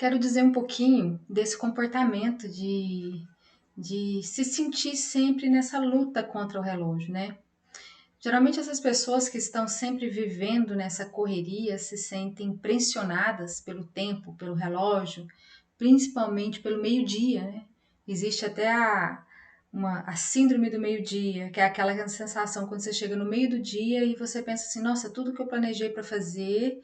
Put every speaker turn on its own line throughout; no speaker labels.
Quero dizer um pouquinho desse comportamento de se sentir sempre nessa luta contra o relógio, né? Geralmente essas pessoas que estão sempre vivendo nessa correria se sentem pressionadas pelo tempo, pelo relógio, principalmente pelo meio-dia, né? Existe até a síndrome do meio-dia, que é aquela sensação quando você chega no meio do dia e você pensa assim, nossa, tudo que eu planejei para fazer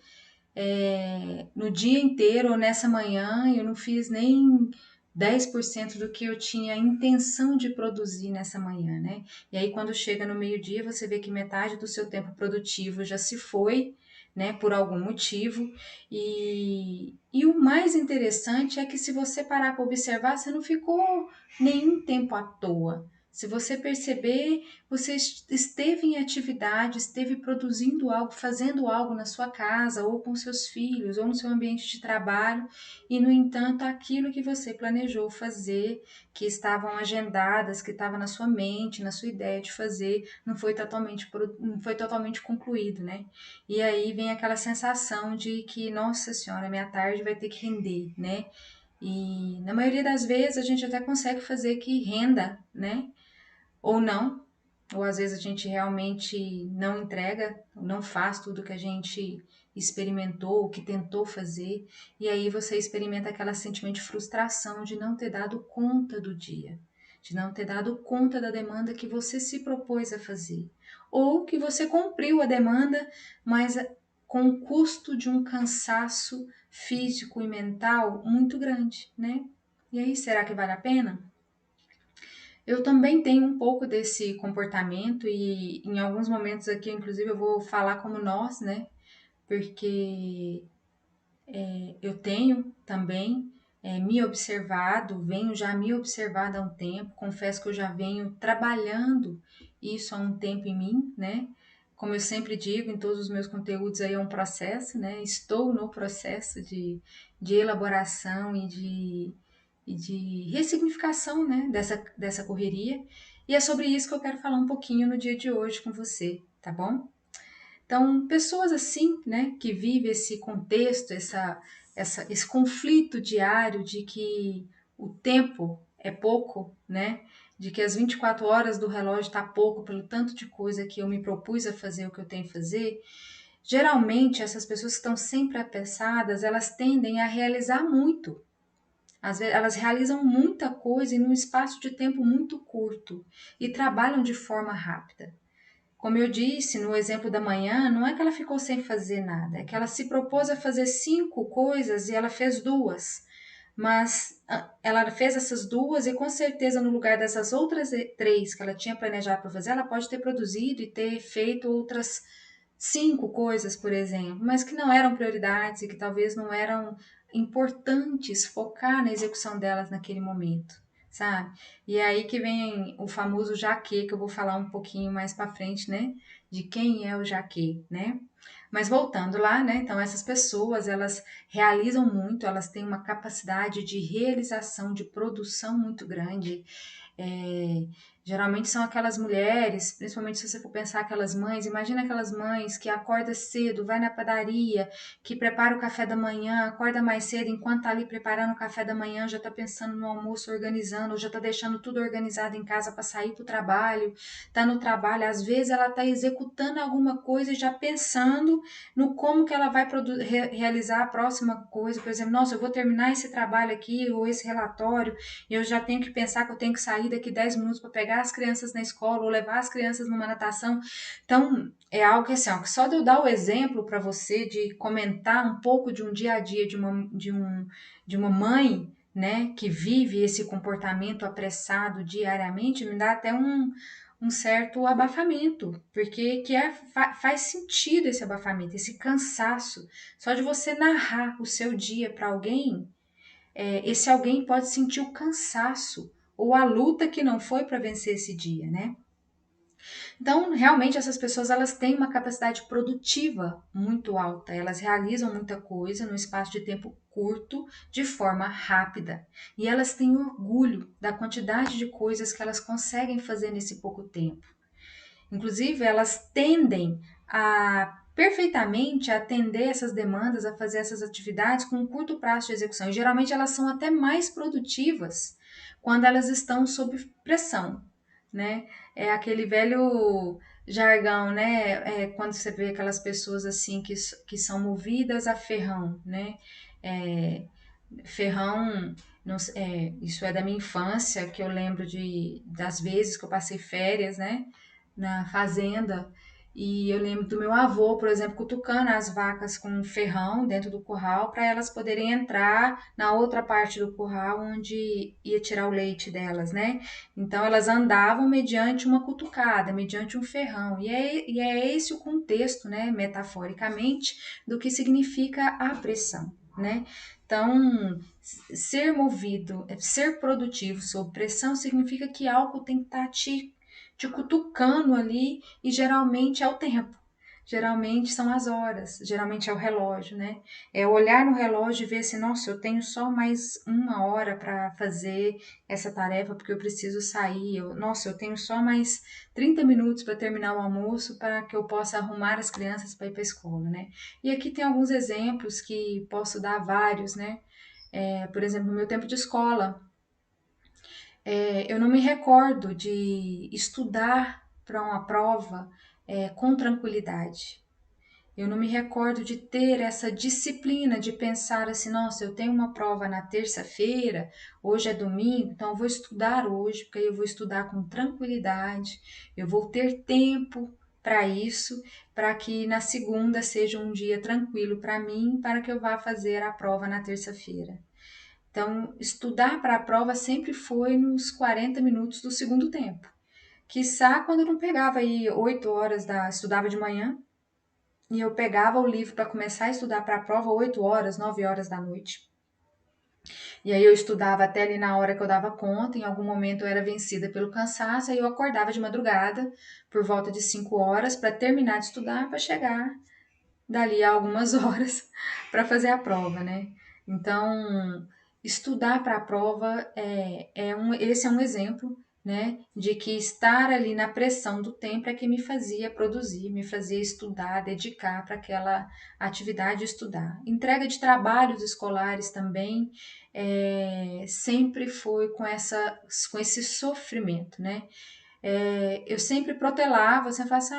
no dia inteiro ou nessa manhã eu não fiz nem 10% do que eu tinha intenção de produzir nessa manhã, né? E aí quando chega no meio-dia, você vê que metade do seu tempo produtivo já se foi, né, por algum motivo. E o mais interessante é que se você parar para observar, você não ficou nenhum tempo à toa. Se você perceber, você esteve em atividade, esteve produzindo algo, fazendo algo na sua casa, ou com seus filhos, ou no seu ambiente de trabalho, e no entanto, aquilo que você planejou fazer, que estavam agendadas, que estava na sua mente, na sua ideia de fazer, não foi totalmente concluído, né? E aí vem aquela sensação de que, nossa senhora, minha tarde vai ter que render, né? E na maioria das vezes a gente até consegue fazer que renda, né? Ou não, ou às vezes a gente realmente não entrega, não faz tudo que a gente experimentou, que tentou fazer, e aí você experimenta aquele sentimento de frustração de não ter dado conta do dia, de não ter dado conta da demanda que você se propôs a fazer, ou que você cumpriu a demanda, mas com o custo de um cansaço físico e mental muito grande, né? E aí, será que vale a pena? Eu também tenho um pouco desse comportamento e em alguns momentos aqui, inclusive, eu vou falar como nós, né? Porque eu tenho também me observado, venho já me observado há um tempo, confesso que eu já venho trabalhando isso há um tempo em mim, né? Como eu sempre digo em todos os meus conteúdos, aí é um processo, né? Estou no processo de elaboração e de ressignificação, né? Dessa correria. E é sobre isso que eu quero falar um pouquinho no dia de hoje com você, tá bom? Então, pessoas assim, né, que vivem esse contexto, esse conflito diário de que o tempo é pouco, né, de que as 24 horas do relógio está pouco pelo tanto de coisa que eu me propus a fazer, o que eu tenho que fazer, geralmente essas pessoas que estão sempre apressadas, elas tendem a realizar muito. Às vezes, elas realizam muita coisa em um espaço de tempo muito curto e trabalham de forma rápida. Como eu disse no exemplo da manhã, não é que ela ficou sem fazer nada, é que ela se propôs a fazer 5 coisas e ela fez duas. Mas ela fez essas duas e com certeza no lugar dessas outras três que ela tinha planejado para fazer, ela pode ter produzido e ter feito outras 5 coisas, por exemplo, mas que não eram prioridades e que talvez não eram importantes focar na execução delas naquele momento, sabe? E é aí que vem o famoso jaquê, que eu vou falar um pouquinho mais para frente, né? De quem é o jaquê, né? Mas voltando lá, né? Então essas pessoas, elas realizam muito, elas têm uma capacidade de realização, de produção muito grande. É, Geralmente são aquelas mulheres, principalmente se você for pensar aquelas mães, imagina aquelas mães que acorda cedo, vai na padaria, que prepara o café da manhã, acorda mais cedo, enquanto tá ali preparando o café da manhã, já tá pensando no almoço, organizando, já tá deixando tudo organizado em casa para sair pro trabalho, tá no trabalho, às vezes ela tá executando alguma coisa e já pensando no como que ela vai realizar a próxima coisa, por exemplo, nossa, eu vou terminar esse trabalho aqui ou esse relatório, eu já tenho que pensar que eu tenho que sair daqui 10 minutos para pegar as crianças na escola ou levar as crianças numa natação. Então, é algo que assim, ó, que só de eu dar o exemplo para você de comentar um pouco de um dia a dia de uma mãe, né, que vive esse comportamento apressado diariamente, me dá até um certo abafamento, porque faz sentido esse abafamento, esse cansaço. Só de você narrar o seu dia para alguém, esse alguém pode sentir o cansaço ou a luta que não foi para vencer esse dia, né? Então, realmente essas pessoas elas têm uma capacidade produtiva muito alta, elas realizam muita coisa no espaço de tempo curto, de forma rápida, e elas têm orgulho da quantidade de coisas que elas conseguem fazer nesse pouco tempo. Inclusive, elas tendem a perfeitamente a atender essas demandas, a fazer essas atividades com um curto prazo de execução. E geralmente elas são até mais produtivas quando elas estão sob pressão, né? É aquele velho jargão, né? Quando você vê aquelas pessoas assim que são movidas a ferrão, né? É, ferrão, isso é da minha infância, que eu lembro das vezes que eu passei férias, né, na fazenda, e eu lembro do meu avô, por exemplo, cutucando as vacas com um ferrão dentro do curral para elas poderem entrar na outra parte do curral onde ia tirar o leite delas, né? Então elas andavam mediante uma cutucada, mediante um ferrão. E é esse o contexto, né, metaforicamente, do que significa a pressão, né? Então, ser movido, ser produtivo sob pressão significa que algo tem que estar te cutucando ali e geralmente é o tempo. Geralmente são as horas, geralmente é o relógio, né? É olhar no relógio e ver assim, nossa, eu tenho só mais uma hora para fazer essa tarefa porque eu preciso sair. Nossa, eu tenho só mais 30 minutos para terminar o almoço para que eu possa arrumar as crianças para ir para a escola, né? E aqui tem alguns exemplos que posso dar vários, né? Por exemplo, no meu tempo de escola, eu não me recordo de estudar para uma prova com tranquilidade. Eu não me recordo de ter essa disciplina de pensar assim, nossa, eu tenho uma prova na terça-feira, hoje é domingo, então eu vou estudar hoje, porque aí eu vou estudar com tranquilidade, eu vou ter tempo para isso, para que na segunda seja um dia tranquilo para mim, para que eu vá fazer a prova na terça-feira. Então, estudar para a prova sempre foi nos 40 minutos do segundo tempo. Quiçá quando eu não pegava aí 8 horas estudava de manhã, e eu pegava o livro para começar a estudar para a prova 8 horas, 9 horas da noite. E aí eu estudava até ali na hora que eu dava conta, em algum momento eu era vencida pelo cansaço, aí eu acordava de madrugada, por volta de 5 horas, para terminar de estudar, para chegar dali a algumas horas para fazer a prova, né? Então, estudar para a prova esse é um exemplo, né, de que estar ali na pressão do tempo é que me fazia produzir, me fazia estudar, dedicar para aquela atividade de estudar. Entrega de trabalhos escolares também sempre foi com esse sofrimento, né? Eu sempre protelava, você fala assim,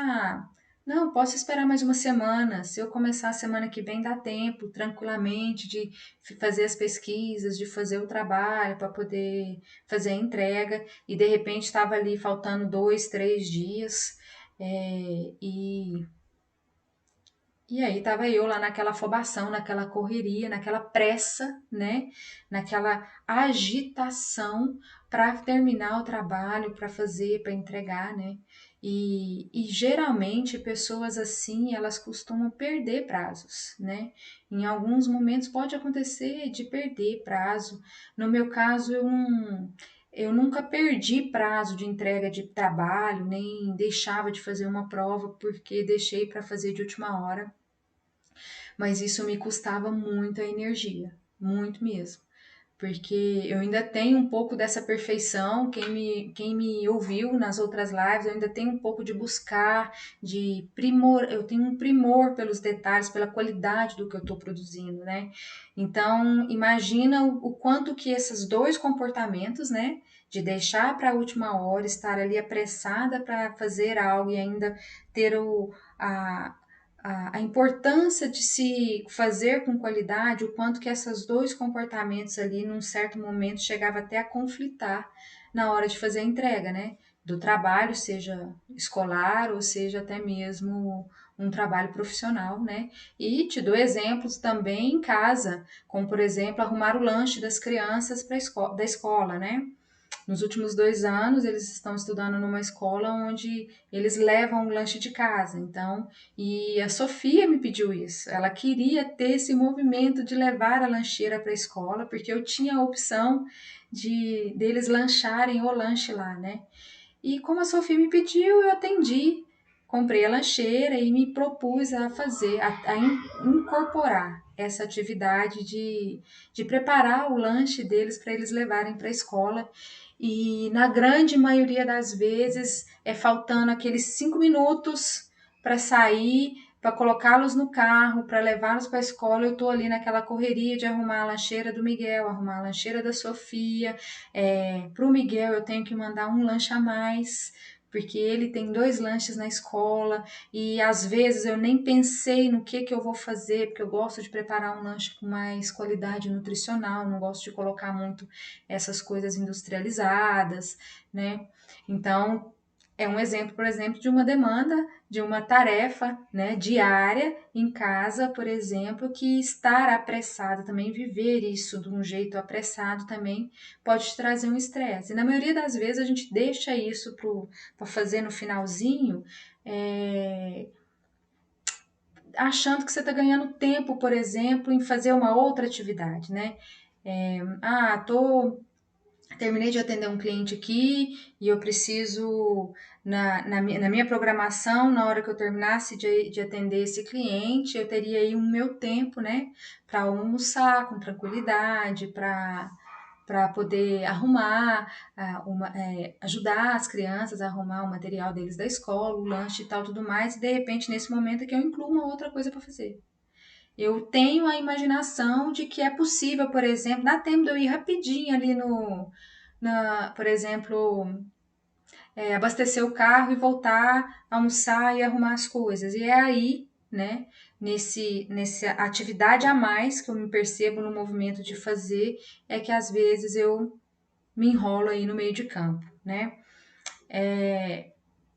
não, posso esperar mais uma semana. Se eu começar a semana que vem, dá tempo, tranquilamente, de fazer as pesquisas, de fazer o trabalho para poder fazer a entrega. E de repente estava ali faltando 2, 3 dias. é, e e aí tava eu lá naquela afobação, naquela correria, naquela pressa, né? Naquela agitação para terminar o trabalho, para fazer, para entregar, né? E geralmente pessoas assim, elas costumam perder prazos, né? Em alguns momentos pode acontecer de perder prazo. No meu caso, eu nunca perdi prazo de entrega de trabalho, nem deixava de fazer uma prova porque deixei para fazer de última hora, mas isso me custava muita energia, muito mesmo. Porque eu ainda tenho um pouco dessa perfeição, quem me ouviu nas outras lives, eu ainda tenho um pouco de buscar, de primor, eu tenho um primor pelos detalhes, pela qualidade do que eu estou produzindo, né? Então, imagina o quanto que esses dois comportamentos, né? De deixar para a última hora, estar ali apressada para fazer algo e ainda ter a, a importância de se fazer com qualidade, o quanto que esses dois comportamentos ali, num certo momento, chegava até a conflitar na hora de fazer a entrega, né? Do trabalho, seja escolar ou seja até mesmo um trabalho profissional, né? E te dou exemplos também em casa, como por exemplo arrumar o lanche das crianças da escola, né? Nos últimos 2 anos, eles estão estudando numa escola onde eles levam o lanche de casa. Então, e a Sofia me pediu isso. Ela queria ter esse movimento de levar a lancheira para a escola, porque eu tinha a opção de deles lancharem o lanche lá, né? E como a Sofia me pediu, eu atendi. Comprei a lancheira e me propus a fazer, incorporar essa atividade de preparar o lanche deles para eles levarem para a escola. E na grande maioria das vezes é faltando aqueles 5 minutos para sair, para colocá-los no carro, para levá-los para a escola, eu estou ali naquela correria de arrumar a lancheira do Miguel, arrumar a lancheira da Sofia. Para o Miguel eu tenho que mandar um lanche a mais, porque ele tem 2 lanches na escola e às vezes eu nem pensei no que eu vou fazer, porque eu gosto de preparar um lanche com mais qualidade nutricional, não gosto de colocar muito essas coisas industrializadas, né? Então, é um exemplo, por exemplo, de uma demanda, de uma tarefa, né, diária em casa, por exemplo, que estar apressado também, viver isso de um jeito apressado também pode te trazer um estresse. E na maioria das vezes a gente deixa isso para fazer no finalzinho, é, achando que você está ganhando tempo, por exemplo, em fazer uma outra atividade, né? Terminei de atender um cliente aqui e eu preciso, na minha programação, na hora que eu terminasse de atender esse cliente, eu teria aí o meu tempo, né, para almoçar com tranquilidade, para poder arrumar, ajudar as crianças a arrumar o material deles da escola, o lanche e tal, tudo mais, e de repente, nesse momento aqui, eu incluo uma outra coisa para fazer. Eu tenho a imaginação de que é possível, por exemplo, dá tempo de eu ir rapidinho ali por exemplo, abastecer o carro e voltar, almoçar e arrumar as coisas. E é aí, né, nessa atividade a mais que eu me percebo no movimento de fazer, é que às vezes eu me enrolo aí no meio de campo, né?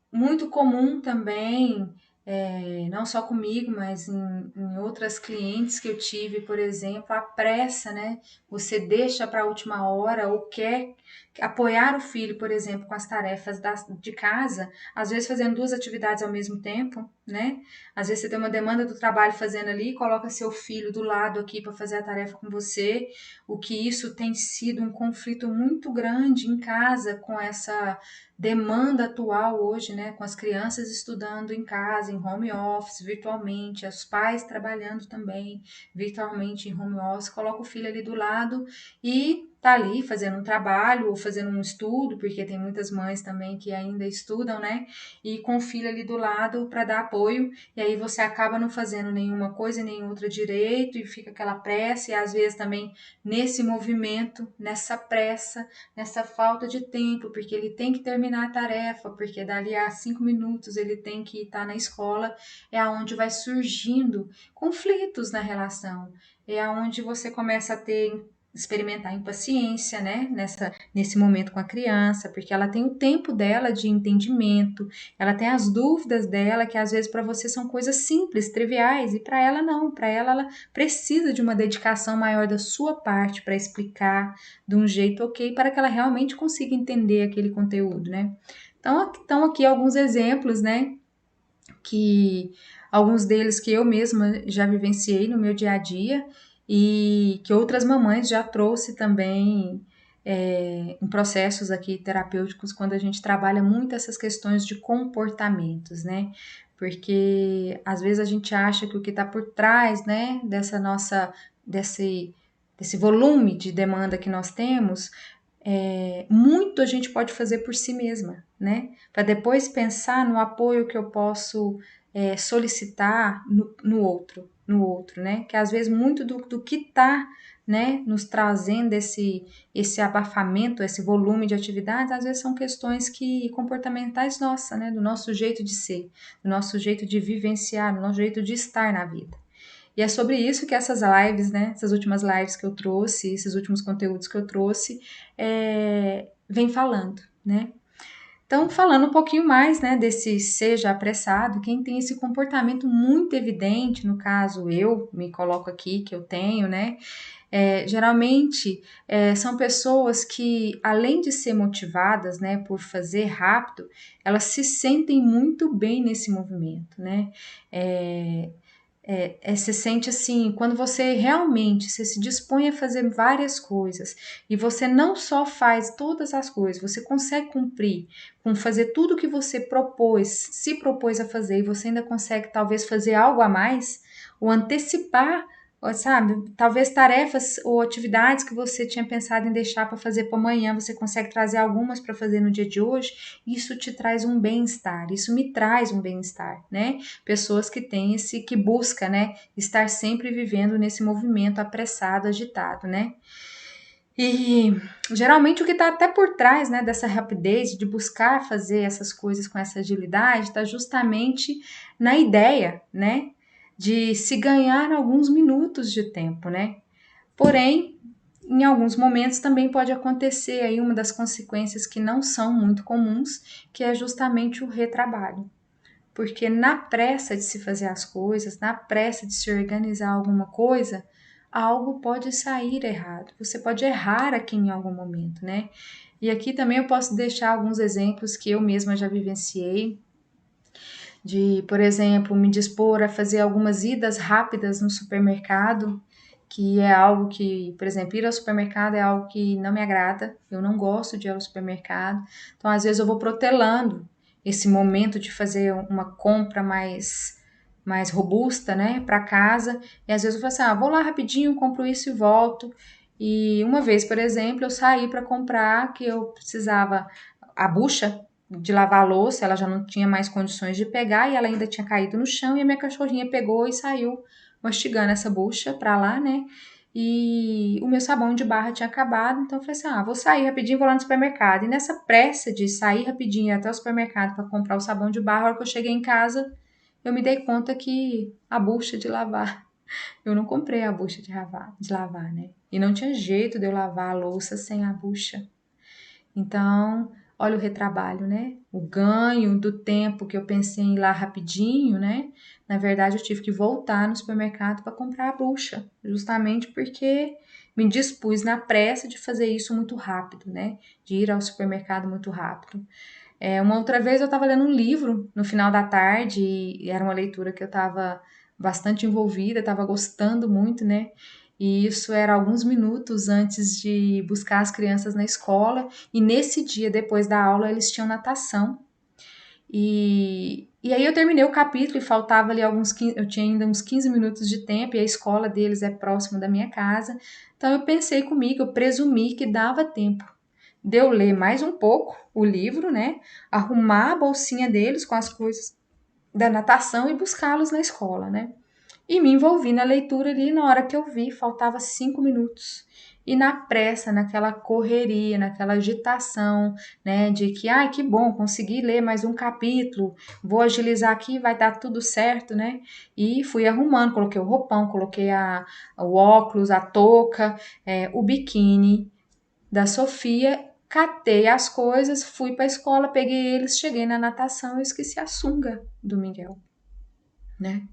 Muito comum também, não só comigo, mas em outras clientes que eu tive, por exemplo, a pressa, né? Você deixa para a última hora ou quer apoiar o filho, por exemplo, com as tarefas de casa, às vezes fazendo 2 atividades ao mesmo tempo, né? Às vezes você tem uma demanda do trabalho fazendo ali, coloca seu filho do lado aqui para fazer a tarefa com você, o que isso tem sido um conflito muito grande em casa com essa demanda atual hoje, né, com as crianças estudando em casa, em home office, virtualmente, os pais trabalhando também virtualmente em home office, coloca o filho ali do lado e tá ali fazendo um trabalho ou fazendo um estudo, porque tem muitas mães também que ainda estudam, né, e com o filho ali do lado para dar apoio, e aí você acaba não fazendo nenhuma coisa e nem outra direito e fica aquela pressa e às vezes também nesse movimento, nessa pressa, nessa falta de tempo, porque ele tem que terminar a tarefa, porque dali a 5 minutos ele tem que estar na escola, é aonde vai surgindo conflitos na relação, é aonde você começa a experimentar impaciência, né, nesse momento com a criança, porque ela tem o tempo dela de entendimento, ela tem as dúvidas dela, que às vezes para você são coisas simples, triviais, e para ela não, para ela precisa de uma dedicação maior da sua parte para explicar de um jeito ok, para que ela realmente consiga entender aquele conteúdo, né? Então, estão aqui alguns exemplos, né, que alguns deles que eu mesma já vivenciei no meu dia a dia e que outras mamães já trouxe também em processos aqui terapêuticos quando a gente trabalha muito essas questões de comportamentos, né? Porque às vezes a gente acha que o que está por trás, né, desse volume de demanda que nós temos, muito a gente pode fazer por si mesma, né? Para depois pensar no apoio que eu posso solicitar no outro, né? Que às vezes muito do que está, né, nos trazendo esse abafamento, esse volume de atividades, às vezes são questões comportamentais nossa, né? Do nosso jeito de ser, do nosso jeito de vivenciar, do nosso jeito de estar na vida. E é sobre isso que essas lives, né, essas últimas lives que eu trouxe, esses últimos conteúdos que eu trouxe, vem falando, né? Então, falando um pouquinho mais, né, desse seja apressado, quem tem esse comportamento muito evidente, no caso eu me coloco aqui, que eu tenho, né, geralmente são pessoas que, além de ser motivadas, né, por fazer rápido, elas se sentem muito bem nesse movimento, né, você sente assim, quando você realmente se dispõe a fazer várias coisas e você não só faz todas as coisas, você consegue cumprir com fazer tudo que você se propôs a fazer e você ainda consegue talvez fazer algo a mais, ou antecipar ou, sabe, talvez tarefas ou atividades que você tinha pensado em deixar para fazer para amanhã, você consegue trazer algumas para fazer no dia de hoje, isso te traz um bem-estar, isso me traz um bem-estar, né? Pessoas que têm que busca, né, estar sempre vivendo nesse movimento apressado, agitado, né? E geralmente o que está até por trás, né, dessa rapidez de buscar fazer essas coisas com essa agilidade está justamente na ideia, né, de se ganhar alguns minutos de tempo, né? Porém, em alguns momentos também pode acontecer aí uma das consequências que não são muito comuns, que é justamente o retrabalho. Porque na pressa de se fazer as coisas, na pressa de se organizar alguma coisa, algo pode sair errado. Você pode errar aqui em algum momento, né? E aqui também eu posso deixar alguns exemplos que eu mesma já vivenciei, de, por exemplo, me dispor a fazer algumas idas rápidas no supermercado, que é algo que, por exemplo, ir ao supermercado é algo que não me agrada, eu não gosto de ir ao supermercado, então às vezes eu vou protelando esse momento de fazer uma compra mais robusta, né, para casa, e às vezes eu falo assim, vou lá rapidinho, compro isso e volto. E uma vez, por exemplo, eu saí para comprar que eu precisava a bucha de lavar a louça, ela já não tinha mais condições de pegar e ela ainda tinha caído no chão e a minha cachorrinha pegou e saiu mastigando essa bucha pra lá, né? E o meu sabão de barra tinha acabado, então eu falei assim: vou sair rapidinho, vou lá no supermercado. E nessa pressa de sair rapidinho até o supermercado para comprar o sabão de barra, a hora que eu cheguei em casa, eu me dei conta que a bucha de lavar, eu não comprei a bucha de lavar, né? E não tinha jeito de eu lavar a louça sem a bucha. Então, olha o retrabalho, né? O ganho do tempo que eu pensei em ir lá rapidinho, né? Na verdade, eu tive que voltar no supermercado para comprar a bucha, justamente porque me dispus na pressa de fazer isso muito rápido, né? De ir ao supermercado muito rápido. Uma outra vez eu estava lendo um livro no final da tarde e era uma leitura que eu estava bastante envolvida, estava gostando muito, né? E isso era alguns minutos antes de buscar as crianças na escola. E nesse dia, depois da aula, eles tinham natação. E aí eu terminei o capítulo e faltava ali eu tinha ainda uns 15 minutos de tempo e a escola deles é próximo da minha casa. Então eu pensei comigo, eu presumi que dava tempo de eu ler mais um pouco o livro, né? Arrumar a bolsinha deles com as coisas da natação e buscá-los na escola, né? E me envolvi na leitura ali, na hora que eu vi, faltava 5 minutos. E na pressa, naquela correria, naquela agitação, né, de que, ai, que bom, consegui ler mais um capítulo, vou agilizar aqui, vai dar tudo certo, né? E fui arrumando, coloquei o roupão, coloquei o óculos, a touca, o biquíni da Sofia, catei as coisas, fui para a escola, peguei eles, cheguei na natação e esqueci a sunga do Miguel, né?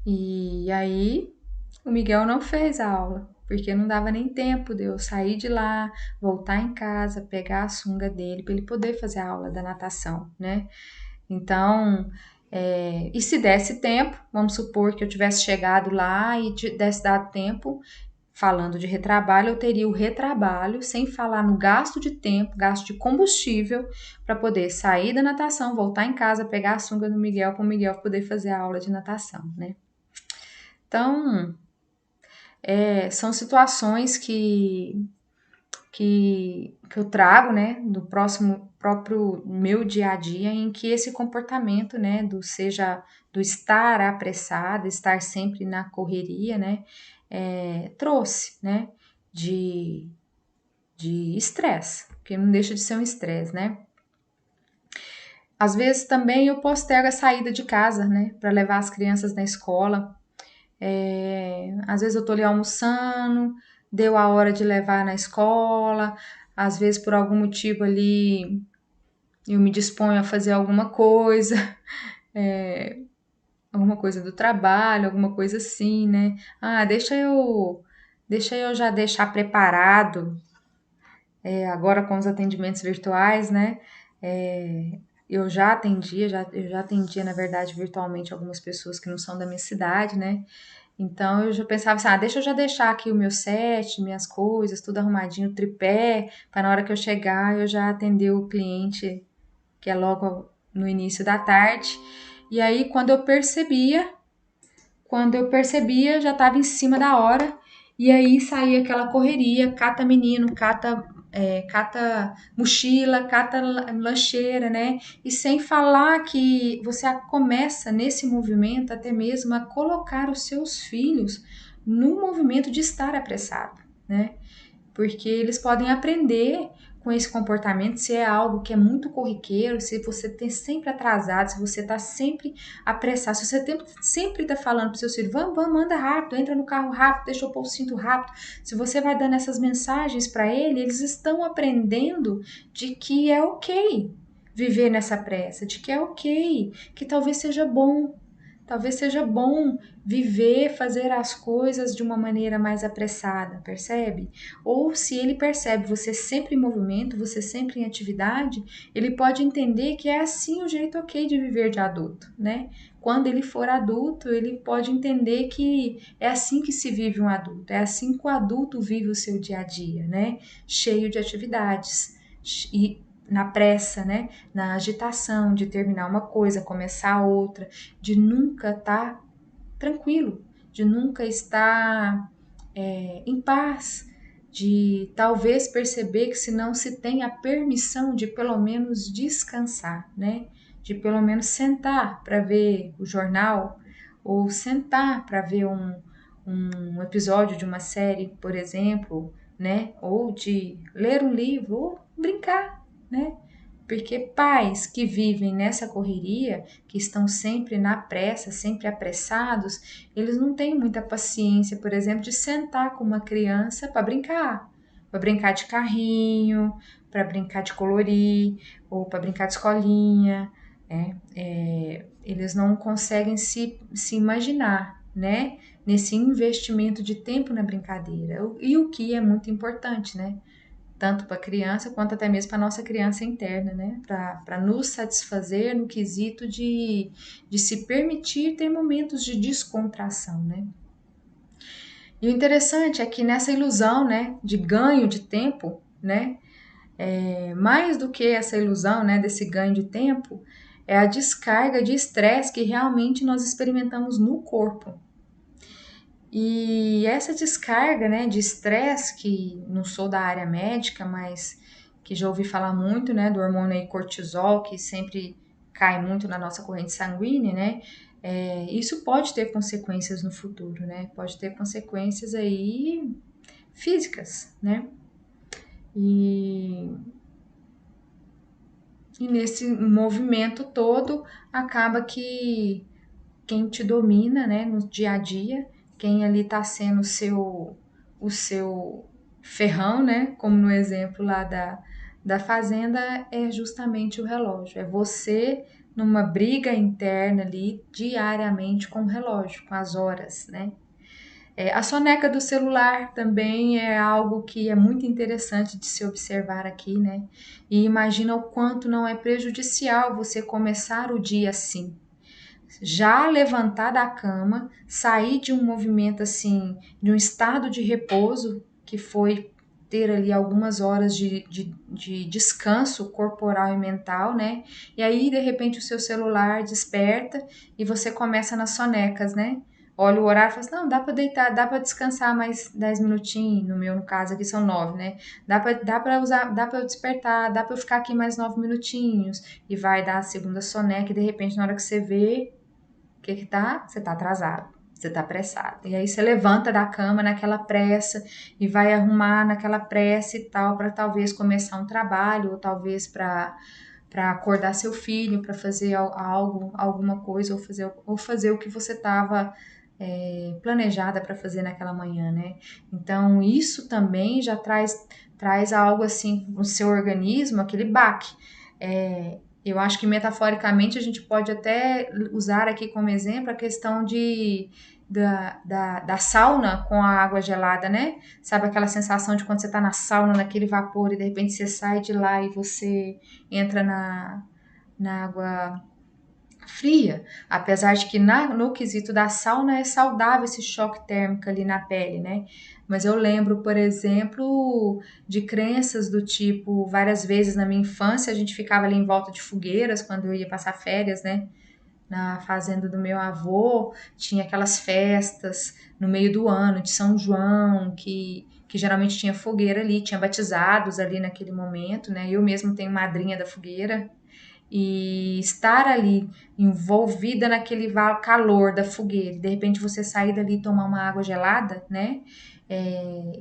E aí o Miguel não fez a aula, porque não dava nem tempo de eu sair de lá, voltar em casa, pegar a sunga dele para ele poder fazer a aula da natação, né? Então, e se desse tempo, vamos supor que eu tivesse chegado lá e desse dado tempo, falando de retrabalho, eu teria o retrabalho, sem falar no gasto de tempo, gasto de combustível, para poder sair da natação, voltar em casa, pegar a sunga do Miguel para o Miguel poder fazer a aula de natação, né? Então, são situações que eu trago, né, do próprio meu dia a dia, em que esse comportamento, né, do estar apressado, estar sempre na correria, né, trouxe, né, de estresse, porque não deixa de ser um estresse, né. Às vezes também eu postergo a saída de casa, né, para levar as crianças na escola. Às vezes eu tô ali almoçando, deu a hora de levar na escola, às vezes por algum motivo ali eu me disponho a fazer alguma coisa do trabalho, alguma coisa assim, né? Deixa eu já deixar preparado, agora com os atendimentos virtuais, né? Eu já atendia, na verdade, virtualmente algumas pessoas que não são da minha cidade, né? Então eu já pensava assim, deixa eu já deixar aqui o meu set, minhas coisas, tudo arrumadinho, o tripé, para na hora que eu chegar eu já atender o cliente, que é logo no início da tarde. E aí quando eu percebia, Quando eu percebia, já estava em cima da hora, e aí saía aquela correria, cata menino, cata mochila, cata lancheira, né? E sem falar que você começa nesse movimento até mesmo a colocar os seus filhos no movimento de estar apressado, né? Porque eles podem aprender com esse comportamento se é algo que é muito corriqueiro, se você tem sempre atrasado, se você está sempre apressado, se você sempre está falando para o seu filho, vamos, anda rápido, entra no carro rápido, deixa eu pôr o cinto rápido. Se você vai dando essas mensagens para ele, eles estão aprendendo de que é ok viver nessa pressa, de que é ok, que talvez seja bom. Talvez seja bom viver, fazer as coisas de uma maneira mais apressada, percebe? Ou se ele percebe você sempre em movimento, você sempre em atividade, ele pode entender que é assim o jeito ok de viver de adulto, né? Quando ele for adulto, ele pode entender que é assim que se vive um adulto, é assim que o adulto vive o seu dia a dia, né? Cheio de atividades e na pressa, né? Na agitação de terminar uma coisa, começar outra, de nunca estar tranquilo, de nunca estar em paz, de talvez perceber que se não se tem a permissão de pelo menos descansar, né? De pelo menos sentar para ver o jornal ou sentar para ver um episódio de uma série, por exemplo, né? Ou de ler um livro ou brincar, né? Porque pais que vivem nessa correria, que estão sempre na pressa, sempre apressados, eles não têm muita paciência, por exemplo, de sentar com uma criança para brincar de carrinho, para brincar de colorir, ou para brincar de escolinha. Eles não conseguem se imaginar, né? Nesse investimento de tempo na brincadeira. E o que é muito importante, né? Tanto para a criança quanto até mesmo para a nossa criança interna, né? Para nos satisfazer no quesito de se permitir ter momentos de descontração, né? E o interessante é que nessa ilusão, né, de ganho de tempo, né, mais do que essa ilusão, né, desse ganho de tempo, é a descarga de estresse que realmente nós experimentamos no corpo. E essa descarga, né, de estresse, que não sou da área médica, mas que já ouvi falar muito, né, do hormônio aí cortisol, que sempre cai muito na nossa corrente sanguínea, né, isso pode ter consequências no futuro, né, pode ter consequências aí físicas, né, e, e nesse movimento todo acaba que quem te domina, né, no dia a dia, quem ali está sendo o seu ferrão, né, como no exemplo lá da fazenda, é justamente o relógio. É você numa briga interna ali diariamente com o relógio, com as horas, né? A soneca do celular também é algo que é muito interessante de se observar aqui, né? E imagina o quanto não é prejudicial você começar o dia assim, já levantar da cama, sair de um movimento assim, de um estado de repouso, que foi ter ali algumas horas de descanso corporal e mental, né? E aí, de repente, o seu celular desperta e você começa nas sonecas, né? Olha o horário e fala assim, não, dá para deitar, dá para descansar mais 10 minutinhos, no caso aqui são 9, né? Dá para eu despertar, dá para eu ficar aqui mais 9 minutinhos. E vai dar a segunda soneca e de repente na hora que você vê, o que que tá? Você tá atrasado, você tá apressado. E aí você levanta da cama naquela pressa e vai arrumar naquela pressa e tal, para talvez começar um trabalho, ou talvez para acordar seu filho, para fazer algo, alguma coisa, ou fazer o que você estava planejada para fazer naquela manhã, né? Então, isso também já traz algo assim no seu organismo, aquele baque. Eu acho que metaforicamente a gente pode até usar aqui como exemplo a questão da sauna com a água gelada, né? Sabe aquela sensação de quando você tá na sauna, naquele vapor, e de repente você sai de lá e você entra na água fria, apesar de que no quesito da sauna é saudável esse choque térmico ali na pele, né? Mas eu lembro, por exemplo, de crenças do tipo, várias vezes na minha infância a gente ficava ali em volta de fogueiras quando eu ia passar férias, né? na fazenda do meu avô, tinha aquelas festas no meio do ano de São João, que geralmente tinha fogueira ali, tinha batizados ali naquele momento, né? Eu mesmo tenho madrinha da fogueira, e estar ali envolvida naquele calor da fogueira, de repente você sair dali e tomar uma água gelada, né?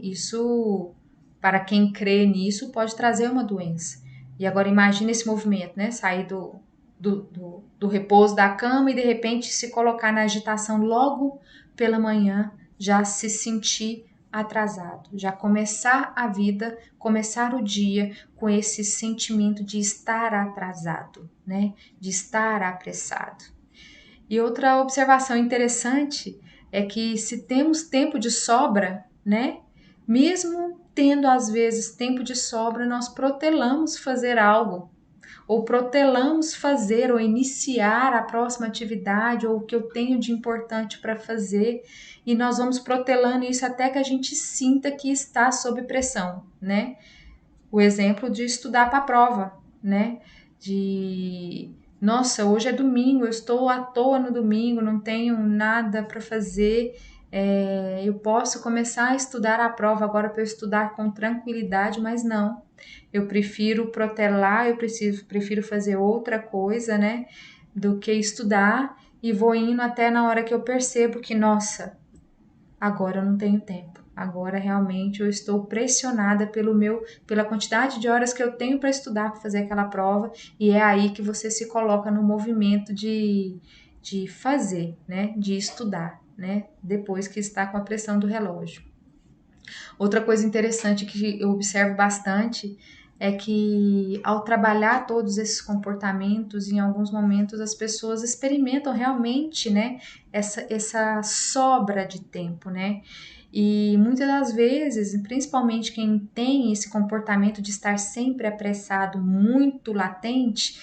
Isso, para quem crê nisso, pode trazer uma doença. E agora imagine esse movimento, né? Sair do repouso da cama e de repente se colocar na agitação logo pela manhã, já se sentir atrasado, já começar a vida, começar o dia com esse sentimento de estar atrasado, né? De estar apressado. E outra observação interessante é que se temos tempo de sobra, né? Mesmo tendo às vezes tempo de sobra, nós protelamos fazer algo, ou protelamos fazer ou iniciar a próxima atividade ou o que eu tenho de importante para fazer, e nós vamos protelando isso até que a gente sinta que está sob pressão, né? O exemplo de estudar para a prova, né? De nossa, hoje é domingo, eu estou à toa no domingo, não tenho nada para fazer. Eu posso começar a estudar a prova agora para eu estudar com tranquilidade, mas não. Eu prefiro protelar, prefiro fazer outra coisa, né? Do que estudar, e vou indo até na hora que eu percebo que, nossa, agora eu não tenho tempo. Agora realmente eu estou pressionada pela quantidade de horas que eu tenho para estudar, para fazer aquela prova, e é aí que você se coloca no movimento de fazer, né? De estudar, né? Depois que está com a pressão do relógio. Outra coisa interessante que eu observo bastante é que, ao trabalhar todos esses comportamentos, em alguns momentos as pessoas experimentam realmente, né, essa sobra de tempo, né? E muitas das vezes, principalmente quem tem esse comportamento de estar sempre apressado, muito latente,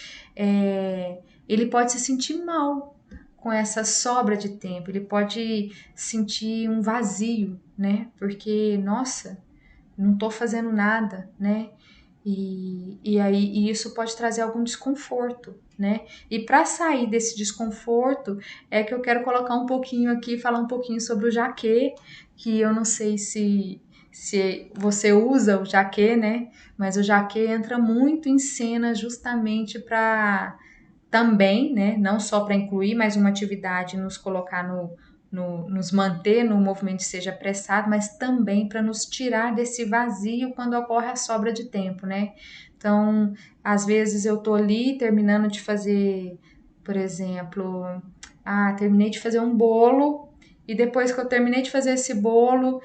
ele pode se sentir mal com essa sobra de tempo, ele pode sentir um vazio, né? Porque, nossa, não estou fazendo nada, né? E isso pode trazer algum desconforto, né? E para sair desse desconforto é que eu quero colocar um pouquinho aqui, falar um pouquinho sobre o jaquê, que eu não sei se você usa o jaquê, né? Mas o jaquê entra muito em cena justamente para também, né, não só para incluir mais uma atividade, nos colocar nos manter no movimento seja apressado, mas também para nos tirar desse vazio quando ocorre a sobra de tempo, né? Então, às vezes eu tô ali terminando de fazer, por exemplo, terminei de fazer um bolo, e depois que eu terminei de fazer esse bolo,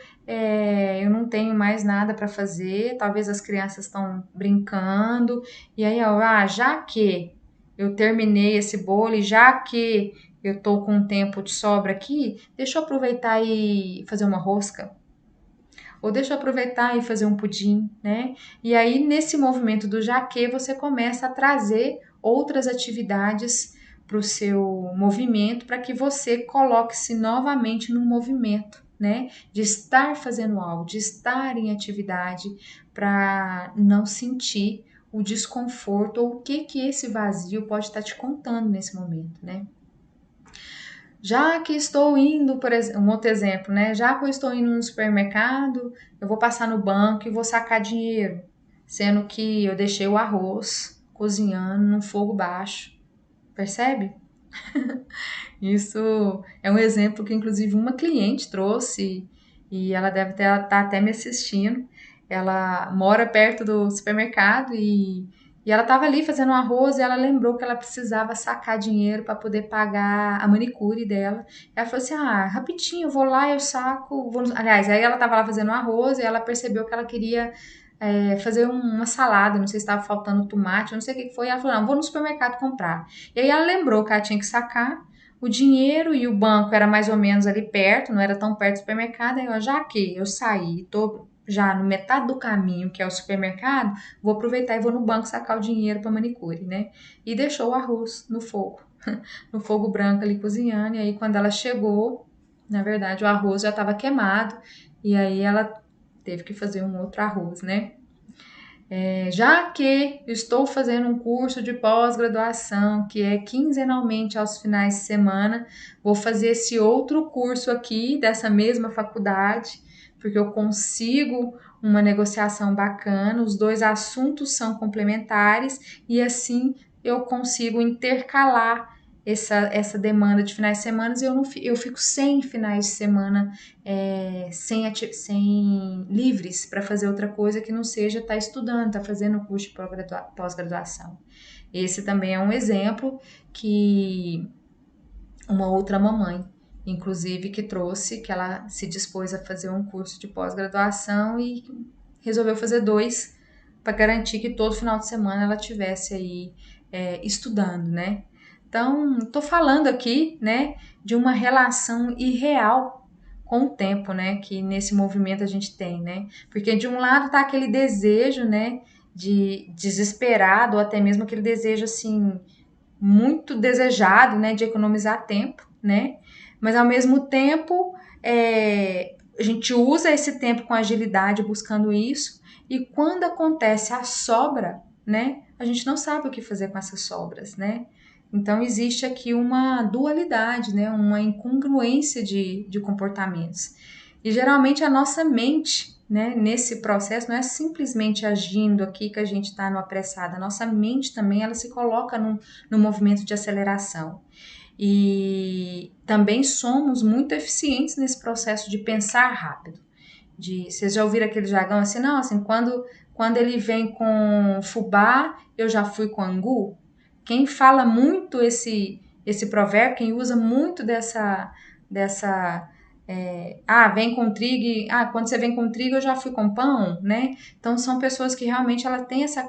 eu não tenho mais nada para fazer, talvez as crianças estão brincando, e aí já que eu terminei esse bolo e já que eu tô com um tempo de sobra aqui, deixa eu aproveitar e fazer uma rosca. Ou deixa eu aproveitar e fazer um pudim, né? E aí, nesse movimento do jaquê, você começa a trazer outras atividades para o seu movimento, para que você coloque-se novamente no movimento, né? De estar fazendo algo, de estar em atividade, para não sentir o desconforto ou o que esse vazio pode estar te contando nesse momento, né? Já que estou indo, por exemplo, um outro exemplo, né? Já que eu estou indo no supermercado, eu vou passar no banco e vou sacar dinheiro, sendo que eu deixei o arroz cozinhando num fogo baixo. Percebe? Isso é um exemplo que, inclusive, uma cliente trouxe, e ela deve estar até me assistindo. Ela mora perto do supermercado, e ela estava ali fazendo um arroz, e ela lembrou que ela precisava sacar dinheiro para poder pagar a manicure dela. Ela falou assim: rapidinho, eu vou lá, eu saco. Aliás, aí ela estava lá fazendo um arroz e ela percebeu que ela queria fazer uma salada, não sei se estava faltando tomate, eu não sei o que foi. Ela falou: não, vou no supermercado comprar. E aí ela lembrou que ela tinha que sacar o dinheiro, e o banco era mais ou menos ali perto, não era tão perto do supermercado. Aí, já que eu saí, tô já no metade do caminho, que é o supermercado, vou aproveitar e vou no banco sacar o dinheiro para manicure, né? E deixou o arroz no fogo, no fogo branco ali cozinhando. E aí, quando ela chegou, na verdade, o arroz já estava queimado, e aí ela teve que fazer um outro arroz, né? Já que estou fazendo um curso de pós-graduação, que é quinzenalmente aos finais de semana, vou fazer esse outro curso aqui dessa mesma faculdade, porque eu consigo uma negociação bacana, os dois assuntos são complementares e assim eu consigo intercalar essa demanda de finais de semana e eu fico sem finais de semana sem livres para fazer outra coisa que não seja estar estudando, estar fazendo o curso de pós-graduação. Esse também é um exemplo que uma outra mamãe, inclusive, que trouxe, que ela se dispôs a fazer um curso de pós-graduação e resolveu fazer dois para garantir que todo final de semana ela tivesse aí estudando, né? Então, estou falando aqui, né, de uma relação irreal com o tempo, né, que nesse movimento a gente tem, né? Porque de um lado tá aquele desejo, né, de desesperado, ou até mesmo aquele desejo assim muito desejado, né, de economizar tempo, né? Mas ao mesmo tempo, a gente usa esse tempo com agilidade buscando isso, e quando acontece a sobra, né, a gente não sabe o que fazer com essas sobras, né? Então existe aqui uma dualidade, né, uma incongruência de comportamentos. E geralmente a nossa mente, né, nesse processo, não é simplesmente agindo aqui que a gente está no apressado, a nossa mente também ela se coloca no movimento de aceleração. E também somos muito eficientes nesse processo de pensar rápido. Vocês já ouviram aquele jargão assim, não, assim, quando ele vem com fubá, eu já fui com angu? Quem fala muito esse provérbio, quem usa muito dessa vem com trigo, quando você vem com trigo eu já fui com pão, né? Então são pessoas que realmente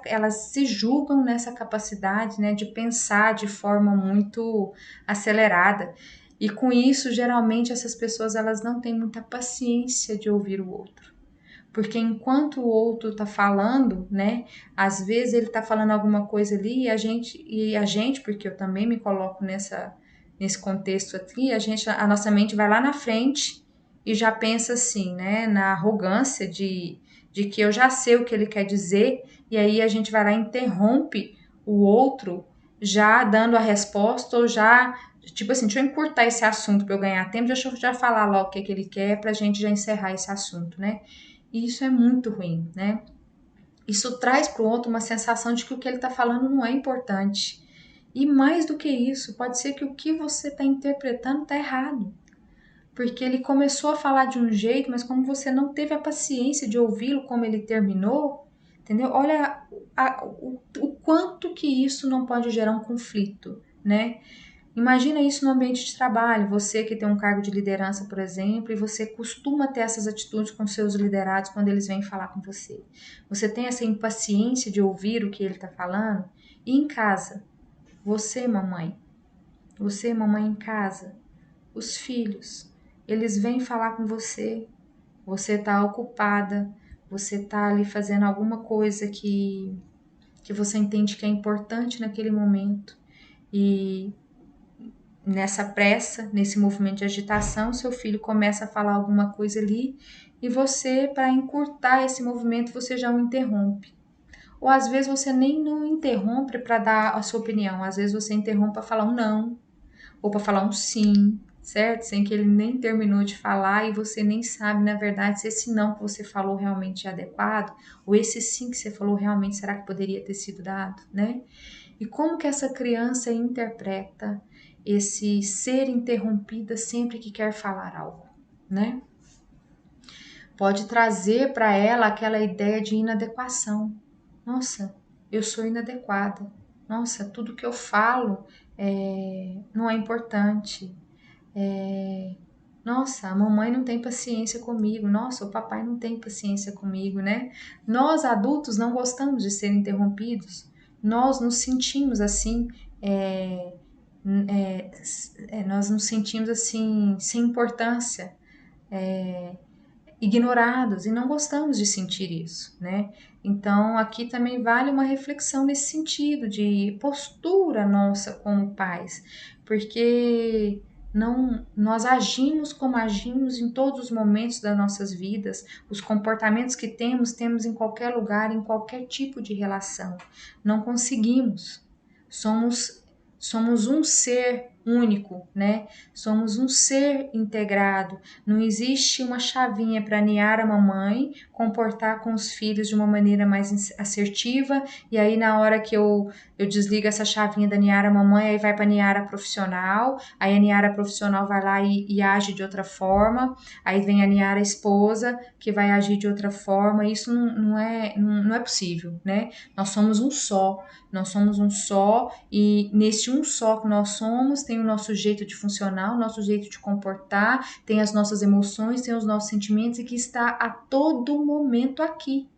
elas se julgam nessa capacidade, né, de pensar de forma muito acelerada. E com isso, geralmente essas pessoas elas não têm muita paciência de ouvir o outro. Porque enquanto o outro está falando, né, às vezes ele está falando alguma coisa ali e a gente, porque eu também me coloco nesse contexto aqui, a nossa mente vai lá na frente e já pensa assim, né, na arrogância de que eu já sei o que ele quer dizer, e aí a gente vai lá e interrompe o outro já dando a resposta ou já, tipo assim, deixa eu encurtar esse assunto para eu ganhar tempo, deixa eu já falar logo o que ele quer para a gente já encerrar esse assunto, né? E isso é muito ruim, né? Isso traz para o outro uma sensação de que o que ele está falando não é importante. E mais do que isso, pode ser que o que você está interpretando está errado. Porque ele começou a falar de um jeito, mas como você não teve a paciência de ouvi-lo como ele terminou, entendeu? Olha o quanto que isso não pode gerar um conflito, né? Imagina isso no ambiente de trabalho, você que tem um cargo de liderança, por exemplo, e você costuma ter essas atitudes com seus liderados quando eles vêm falar com você. Você tem essa impaciência de ouvir o que ele está falando? E em casa, você, mamãe em casa, os filhos, eles vêm falar com você está ocupada, você está ali fazendo alguma coisa que você entende que é importante naquele momento. E nessa pressa, nesse movimento de agitação, seu filho começa a falar alguma coisa ali e você, para encurtar esse movimento, você já o interrompe. Ou às vezes você nem não interrompe para dar a sua opinião, às vezes você interrompe para falar um não, ou para falar um sim, certo? Sem que ele nem terminou de falar e você nem sabe, na verdade, se esse não que você falou realmente é adequado, ou esse sim que você falou realmente será que poderia ter sido dado, né? E como que essa criança interpreta esse ser interrompida sempre que quer falar algo, né? Pode trazer para ela aquela ideia de inadequação. Nossa, eu sou inadequada. Nossa, tudo que eu falo não é importante. Nossa, a mamãe não tem paciência comigo. Nossa, o papai não tem paciência comigo, né? Nós adultos não gostamos de ser interrompidos. Nós nos sentimos assim, nós nos sentimos assim sem importância, ignorados e não gostamos de sentir isso, né? Então aqui também vale uma reflexão nesse sentido de postura nossa como pais, porque Não, nós agimos como agimos em todos os momentos das nossas vidas, os comportamentos que temos em qualquer lugar, em qualquer tipo de relação. Não conseguimos. Somos um ser único, né? Somos um ser integrado. Não existe uma chavinha para aninhar a mamãe, comportar com os filhos de uma maneira mais assertiva, e aí na hora que eu desligo essa chavinha da Niara mamãe, aí vai para a Niara profissional, aí a Niara profissional vai lá e age de outra forma, aí vem a Niara esposa, que vai agir de outra forma. Isso não é possível, né? Nós somos um só, e nesse um só que nós somos, tem o nosso jeito de funcionar, o nosso jeito de comportar, tem as nossas emoções, tem os nossos sentimentos, e que está a todo momento aqui.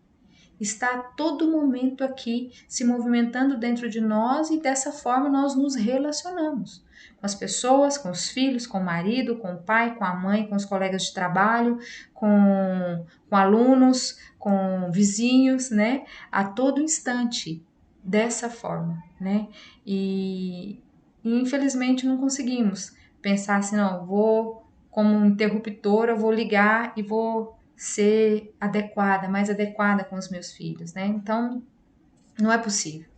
Está a todo momento aqui, se movimentando dentro de nós, e dessa forma nós nos relacionamos com as pessoas, com os filhos, com o marido, com o pai, com a mãe, com os colegas de trabalho, com alunos, com vizinhos, né? A todo instante, dessa forma, né? E infelizmente não conseguimos pensar assim, não, vou como interruptora, vou ligar e vou ser adequada, mais adequada com os meus filhos, né? Então, não é possível.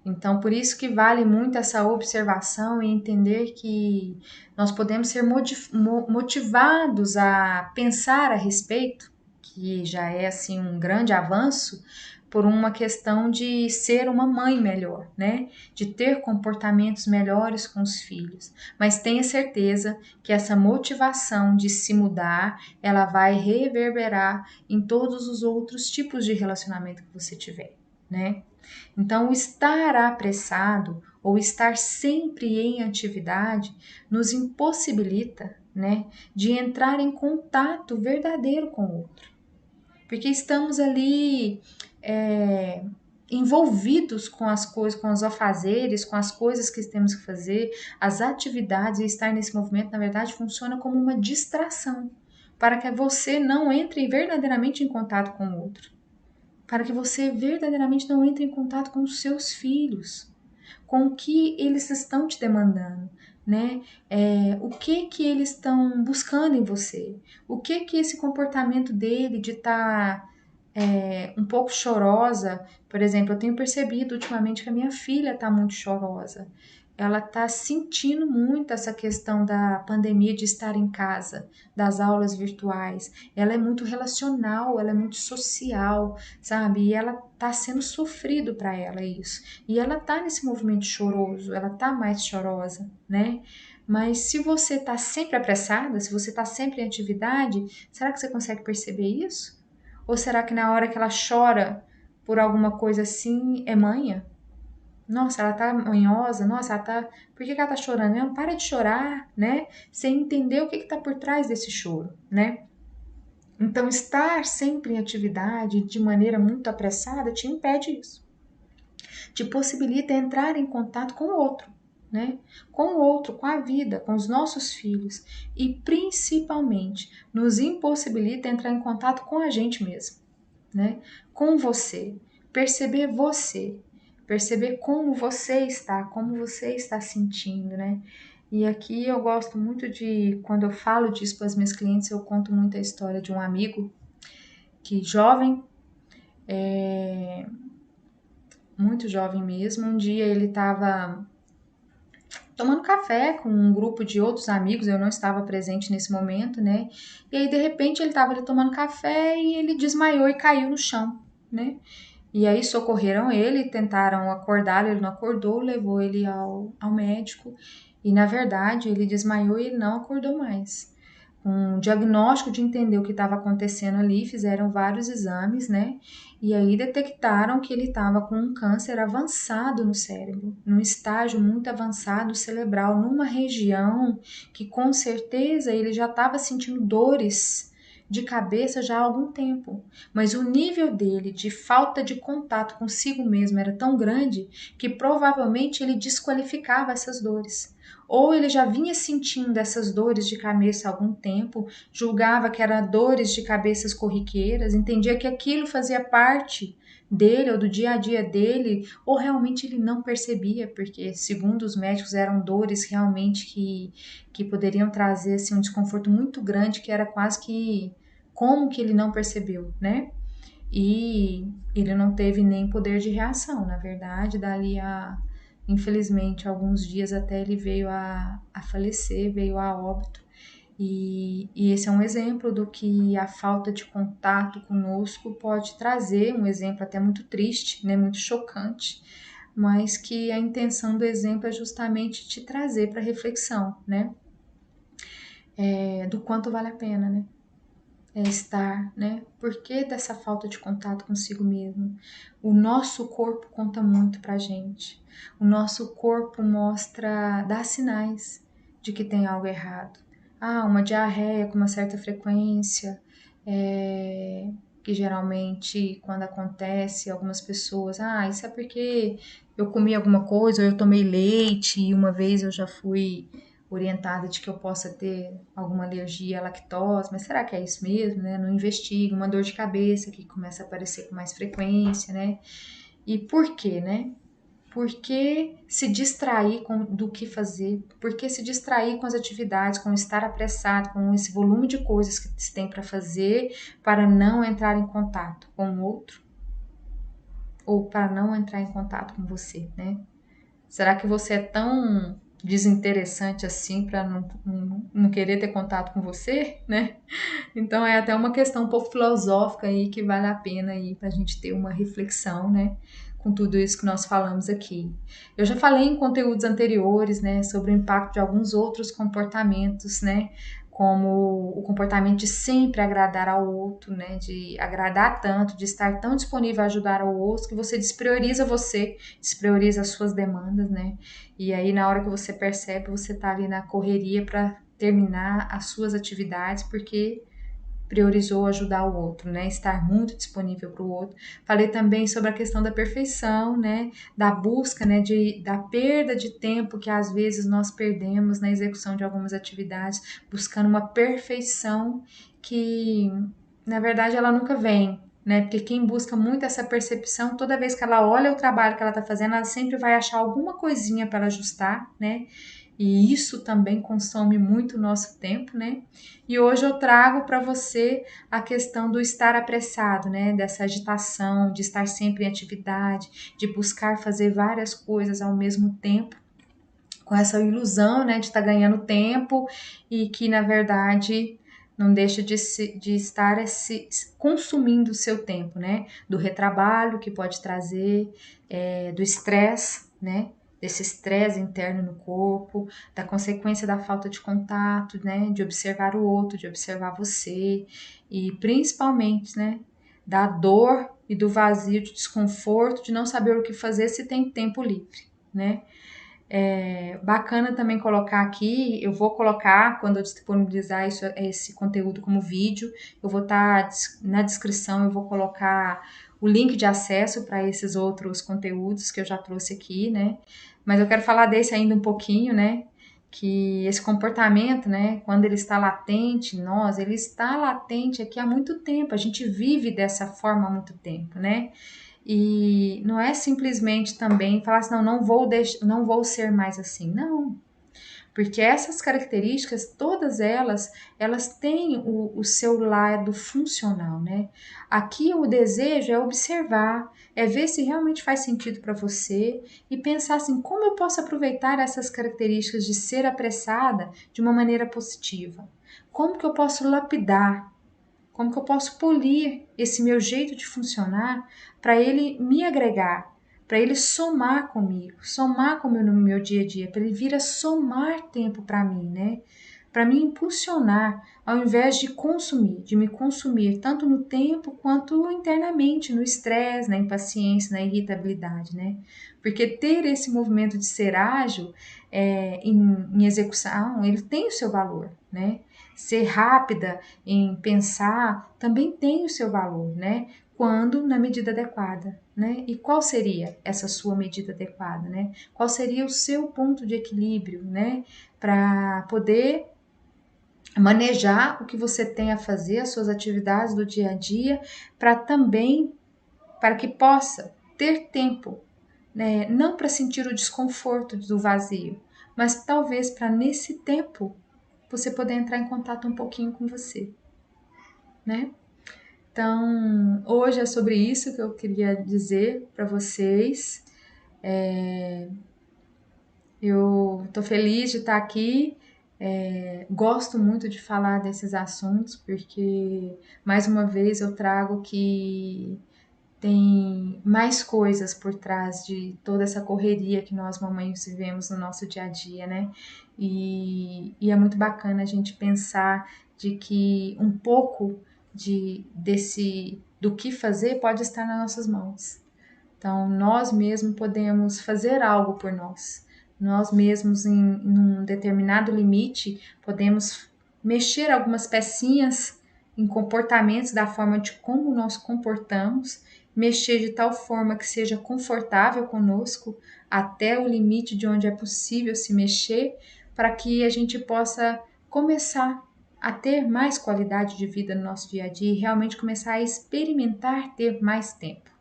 Então, por isso que vale muito essa observação e entender que nós podemos ser motivados a pensar a respeito, que já é assim um grande avanço, por uma questão de ser uma mãe melhor, né? De ter comportamentos melhores com os filhos. Mas tenha certeza que essa motivação de se mudar, ela vai reverberar em todos os outros tipos de relacionamento que você tiver, né? Então, o estar apressado ou estar sempre em atividade nos impossibilita, né, de entrar em contato verdadeiro com o outro, porque estamos ali envolvidos com as coisas, com os afazeres, com as coisas que temos que fazer, as atividades. E estar nesse movimento, na verdade, funciona como uma distração para que você não entre verdadeiramente em contato com o outro, para que você verdadeiramente não entre em contato com os seus filhos, com o que eles estão te demandando, né? O que eles estão buscando em você, o que esse comportamento dele de estar um pouco chorosa, por exemplo, eu tenho percebido ultimamente que a minha filha está muito chorosa. Ela está sentindo muito essa questão da pandemia, de estar em casa, das aulas virtuais. Ela é muito relacional, ela é muito social, sabe? E ela está sendo sofrido para ela isso. E ela está nesse movimento choroso, ela está mais chorosa, né? Mas se você está sempre apressada, se você está sempre em atividade, será que você consegue perceber isso? Ou será que na hora que ela chora por alguma coisa assim, é manha? Nossa, ela tá manhosa, nossa, ela tá. Por que ela tá chorando? Não, para de chorar, né? Sem entender o que tá por trás desse choro, né? Então, estar sempre em atividade de maneira muito apressada te impede isso. Te possibilita entrar em contato com o outro, né? Com o outro, com a vida, com os nossos filhos. E principalmente nos impossibilita entrar em contato com a gente mesmo, né? Com você, perceber como você está sentindo, né? E aqui eu gosto muito de, quando eu falo disso para as minhas clientes, eu conto muito a história de um amigo que jovem, muito jovem mesmo, um dia ele estava tomando café com um grupo de outros amigos, eu não estava presente nesse momento, né? E aí, de repente, ele estava ali tomando café e ele desmaiou e caiu no chão, né? E aí socorreram ele, tentaram acordá-lo, ele não acordou, levou ele ao médico e, na verdade, ele desmaiou e ele não acordou mais. Um diagnóstico de entender o que estava acontecendo ali, fizeram vários exames, né? E aí detectaram que ele estava com um câncer avançado no cérebro, num estágio muito avançado cerebral, numa região que com certeza ele já estava sentindo dores de cabeça já há algum tempo, mas o nível dele de falta de contato consigo mesmo era tão grande que provavelmente ele desqualificava essas dores. ou ele já vinha sentindo essas dores de cabeça há algum tempo, julgava que eram dores de cabeças corriqueiras, entendia que aquilo fazia parte dele ou do dia a dia dele, ou realmente ele não percebia, porque segundo os médicos eram dores realmente que poderiam trazer assim, um desconforto muito grande, que era quase que como que ele não percebeu, né? E ele não teve nem poder de reação, na verdade, infelizmente, alguns dias até ele veio a falecer, veio a óbito. E esse é um exemplo do que a falta de contato conosco pode trazer, um exemplo até muito triste, né, muito chocante, mas que a intenção do exemplo é justamente te trazer para reflexão, né, do quanto vale a pena, né, estar, né? Por que dessa falta de contato consigo mesmo? O nosso corpo conta muito pra gente. O nosso corpo mostra, dá sinais de que tem algo errado. Ah, uma diarreia com uma certa frequência, que geralmente quando acontece, algumas pessoas, isso é porque eu comi alguma coisa ou eu tomei leite e uma vez eu já fui orientada de que eu possa ter alguma alergia à lactose, mas será que é isso mesmo, né? Não investigo, uma dor de cabeça que começa a aparecer com mais frequência, né? E por quê, né? Por que se distrair do que fazer? Por que se distrair com as atividades, com estar apressado, com esse volume de coisas que se tem para fazer para não entrar em contato com o outro? Ou para não entrar em contato com você, né? Será que você é tão desinteressante assim para não querer ter contato com você, né? Então é até uma questão um pouco filosófica aí que vale a pena aí para a gente ter uma reflexão, né? Com tudo isso que nós falamos aqui. Eu já falei em conteúdos anteriores, né, sobre o impacto de alguns outros comportamentos, né, como o comportamento de sempre agradar ao outro, né, de agradar tanto, de estar tão disponível a ajudar ao outro que você, desprioriza as suas demandas, né, e aí na hora que você percebe, você tá ali na correria para terminar as suas atividades, porque priorizou ajudar o outro, né? Estar muito disponível para o outro. Falei também sobre a questão da perfeição, né? Da busca, né? Da perda de tempo que às vezes nós perdemos na execução de algumas atividades, buscando uma perfeição que, na verdade, ela nunca vem. Né? Porque quem busca muito essa percepção, toda vez que ela olha o trabalho que ela está fazendo, ela sempre vai achar alguma coisinha para ajustar, né? E isso também consome muito o nosso tempo, né? E hoje eu trago para você a questão do estar apressado, né? Dessa agitação, de estar sempre em atividade, de buscar fazer várias coisas ao mesmo tempo, com essa ilusão, né, de estar ganhando tempo e que, na verdade, não deixa de estar consumindo o seu tempo, né? Do retrabalho que pode trazer, do estresse, né? Desse estresse interno no corpo, da consequência da falta de contato, né? De observar o outro, de observar você e principalmente, né? Da dor e do vazio, de desconforto, de não saber o que fazer se tem tempo livre, né? Bacana também colocar aqui, eu vou colocar, quando eu disponibilizar esse conteúdo como vídeo, eu vou estar na descrição, eu vou colocar o link de acesso para esses outros conteúdos que eu já trouxe aqui, né? Mas eu quero falar desse ainda um pouquinho, né? Que esse comportamento, né, quando ele está latente em nós, ele está latente aqui há muito tempo, a gente vive dessa forma há muito tempo, né? E não é simplesmente também falar assim, não vou ser mais assim. Não, porque essas características, todas elas têm o seu lado funcional, né? Aqui o desejo é observar, é ver se realmente faz sentido para você e pensar assim, como eu posso aproveitar essas características de ser apressada de uma maneira positiva? Como que eu posso lapidar? Como que eu posso polir esse meu jeito de funcionar para ele me agregar, para ele somar comigo, somar comigo no meu dia a dia, para ele vir a somar tempo para mim, né? Para me impulsionar, ao invés de consumir, de me consumir tanto no tempo quanto internamente, no estresse, na impaciência, na irritabilidade, né? Porque ter esse movimento de ser ágil em execução, ele tem o seu valor, né? Ser rápida em pensar também tem o seu valor, né? quando na medida adequada, né? E qual seria essa sua medida adequada, né? Qual seria o seu ponto de equilíbrio, né? Para poder manejar o que você tem a fazer, as suas atividades do dia a dia, para que possa ter tempo, né? Não para sentir o desconforto do vazio, mas talvez para nesse tempo você poder entrar em contato um pouquinho com você, né? Então, hoje é sobre isso que eu queria dizer para vocês. Eu estou feliz de estar aqui. Gosto muito de falar desses assuntos, porque, mais uma vez, eu trago que tem mais coisas por trás de toda essa correria que nós mamães vivemos no nosso dia a dia, né? E é muito bacana a gente pensar de que um pouco do que fazer pode estar nas nossas mãos. Então, nós mesmos podemos fazer algo por nós. Nós mesmos, em um determinado limite, podemos mexer algumas pecinhas em comportamentos da forma de como nós comportamos, mexer de tal forma que seja confortável conosco, até o limite de onde é possível se mexer, para que a gente possa começar a ter mais qualidade de vida no nosso dia a dia e realmente começar a experimentar ter mais tempo,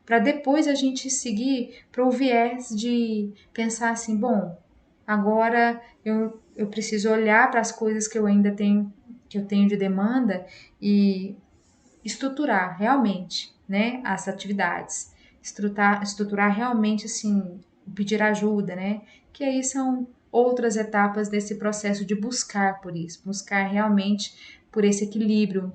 para depois a gente seguir para o viés de pensar assim, bom, agora eu preciso olhar para as coisas que eu tenho de demanda e estruturar realmente, né, as atividades, estruturar realmente assim, pedir ajuda, né, que aí são outras etapas desse processo de buscar por isso, buscar realmente por esse equilíbrio,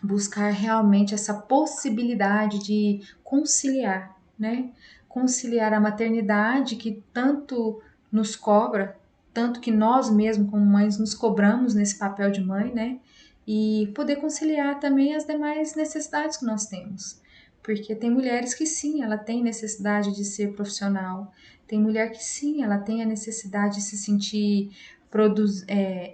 buscar realmente essa possibilidade de conciliar, né? Conciliar a maternidade que tanto nos cobra, tanto que nós mesmos como mães nos cobramos nesse papel de mãe, né? E poder conciliar também as demais necessidades que nós temos. Porque tem mulheres que sim, ela tem necessidade de ser profissional, tem mulher que sim, ela tem a necessidade de de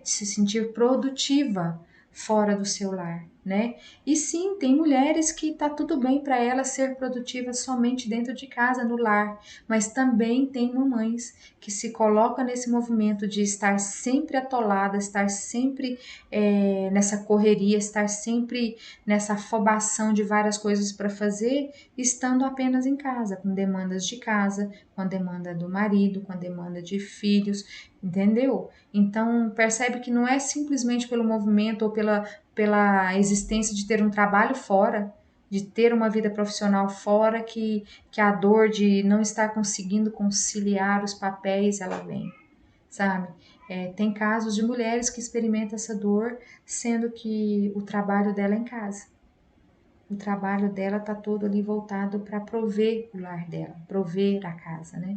se sentir produtiva fora do seu lar, né? E sim, tem mulheres que tá tudo bem para elas ser produtiva somente dentro de casa, no lar, mas também tem mamães que se colocam nesse movimento de estar sempre atolada, estar sempre nessa correria, estar sempre nessa afobação de várias coisas para fazer, estando apenas em casa, com demandas de casa, com a demanda do marido, com a demanda de filhos, entendeu? Então, percebe que não é simplesmente pelo movimento ou pela existência de ter um trabalho fora, de ter uma vida profissional fora, que a dor de não estar conseguindo conciliar os papéis, ela vem, sabe? Tem casos de mulheres que experimentam essa dor, sendo que o trabalho dela é em casa. O trabalho dela está todo ali voltado para prover o lar dela, prover a casa, né?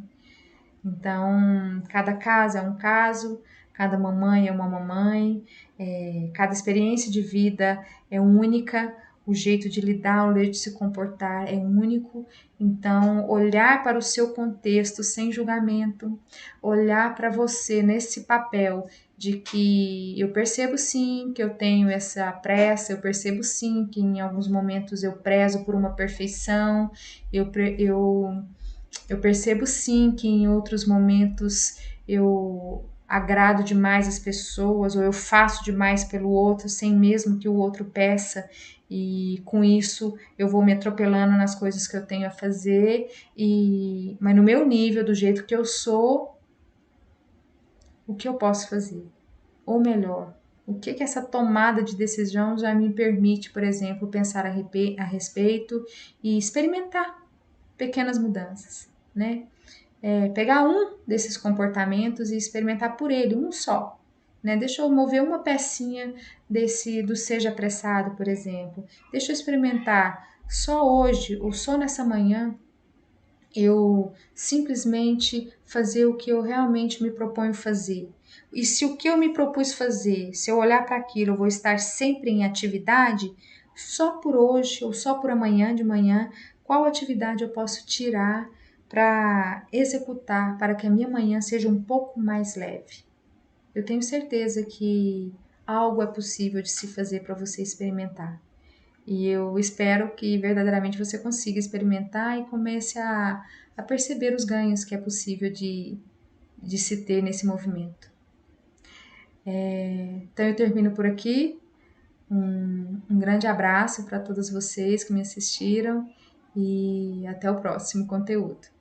Então, cada caso é um caso, cada mamãe é uma mamãe, cada experiência de vida é única, o jeito de lidar, o jeito de se comportar é único. Então, olhar para o seu contexto sem julgamento, olhar para você nesse papel de que eu percebo sim que eu tenho essa pressa, eu percebo sim que em alguns momentos eu prezo por uma perfeição, eu percebo sim que em outros momentos eu agrado demais as pessoas ou eu faço demais pelo outro sem mesmo que o outro peça, e com isso eu vou me atropelando nas coisas que eu tenho a fazer, mas no meu nível, do jeito que eu sou, o que eu posso fazer? Ou melhor, o que essa tomada de decisão já me permite, por exemplo, pensar a respeito e experimentar pequenas mudanças, né? Pegar um desses comportamentos e experimentar por ele, um só, né? Deixa eu mover uma pecinha do seja apressado, por exemplo. Deixa eu experimentar só hoje ou só nessa manhã eu simplesmente fazer o que eu realmente me proponho fazer. E se o que eu me propus fazer, se eu olhar para aquilo, eu vou estar sempre em atividade, só por hoje ou só por amanhã de manhã, qual atividade eu posso tirar para executar, para que a minha manhã seja um pouco mais leve? Eu tenho certeza que algo é possível de se fazer para você experimentar. E eu espero que verdadeiramente você consiga experimentar e comece a perceber os ganhos que é possível de se ter nesse movimento. Então eu termino por aqui. Um grande abraço para todos vocês que me assistiram e até o próximo conteúdo.